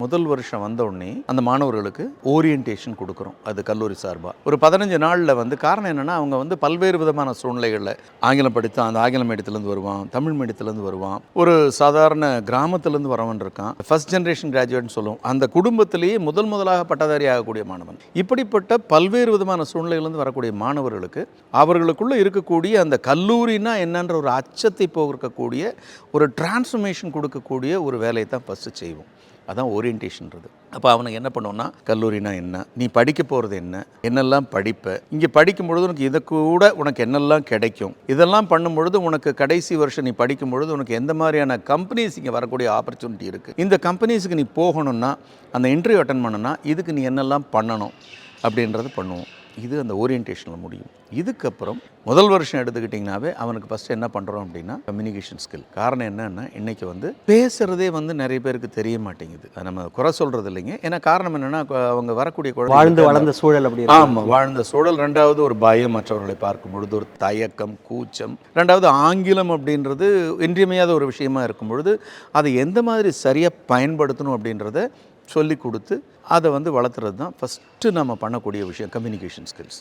முதல் வருஷம் வந்த உடனே அந்த மாணவர்களுக்கு ஓரியன்டேஷன் கொடுக்குறோம். அது கல்லூரி சார்பாக ஒரு 15 நாளில் காரணம் என்னென்னா, அவங்க பல்வேறு விதமான சூழ்நிலைகளில் ஆங்கிலம் படித்தான், அந்த ஆங்கிலம் மீடியத்துலேருந்து வருவான், தமிழ் மீடியத்துலேருந்து வருவான், ஒரு சாதாரண கிராமத்துலேருந்து வரவன் இருக்கான், ஃபர்ஸ்ட் ஜென்ரேஷன் கிராஜுவேட்னு சொல்லுவோம். அந்த குடும்பத்திலேயே முதலாக பட்டதாரி ஆகக்கூடிய மாணவன். இப்படிப்பட்ட பல்வேறு விதமான சூழ்நிலைகளிலிருந்து வரக்கூடிய மாணவர்களுக்கு அவர்களுக்குள்ளே இருக்கக்கூடிய அந்த கல்லூரினா என்னன்ற ஒரு அச்சத்தை போகக்கூடிய ஒரு டிரான்ஸ்ஃபர்மேஷன் கொடுக்கக்கூடிய ஒரு வேலையை தான் ஃபஸ்ட்டு செய்வோம். அதான் ஓரியன்டேஷன்றது. அப்போ அவனுக்கு என்ன பண்ணுவோன்னா, கல்லூரினா என்ன, நீ படிக்க போகிறது என்ன, என்னெல்லாம் படிப்ப, இங்கே படிக்கும்பொழுது உனக்கு இதை கூட உனக்கு என்னெல்லாம் கிடைக்கும், இதெல்லாம் பண்ணும்பொழுது உனக்கு கடைசி வருஷம் நீ படிக்கும்பொழுது உனக்கு எந்த மாதிரியான கம்பெனிஸ் இங்கே வரக்கூடிய ஆப்பர்ச்சுனிட்டி இருக்குது, இந்த கம்பெனிஸுக்கு நீ போகணுன்னா, அந்த இன்டர்வியூ அட்டன் பண்ணணுன்னா இதுக்கு நீ என்னெல்லாம் பண்ணணும் அப்படின்றது பண்ணுவோம். இது அந்த ஓரியன்டேஷனில் முடியும். இதுக்கப்புறம் முதல் வருஷம் எடுத்துக்கிட்டிங்கனாவே அவனுக்கு ஃபஸ்ட்டு என்ன பண்ணுறோம் அப்படின்னா, கம்யூனிகேஷன் ஸ்கில். காரணம் என்னன்னா, இன்றைக்கி பேசுகிறதே நிறைய பேருக்கு தெரிய மாட்டேங்குது. அதை நம்ம குறை சொல்கிறது இல்லைங்க. ஏன்னா காரணம் என்னென்னா, அவங்க வரக்கூடிய வாழ்ந்து வளர்ந்த சூழல் அப்படி. ஆமாம், வாழ்ந்த சூழல். ரெண்டாவது ஒரு பயம், மற்றவர்களை பார்க்கும் பொழுது ஒரு தயக்கம், கூச்சம். ரெண்டாவது ஆங்கிலம் அப்படின்றது இன்றியமையாத ஒரு விஷயமா இருக்கும் பொழுது அதை எந்த மாதிரி சரியாக பயன்படுத்தணும் அப்படின்றத சொல்லி கொடுத்து அதை வளர்த்துறது தான் ஃபஸ்ட்டு நம்ம பண்ணக்கூடிய விஷயம், கம்யூனிகேஷன் ஸ்கில்ஸ்.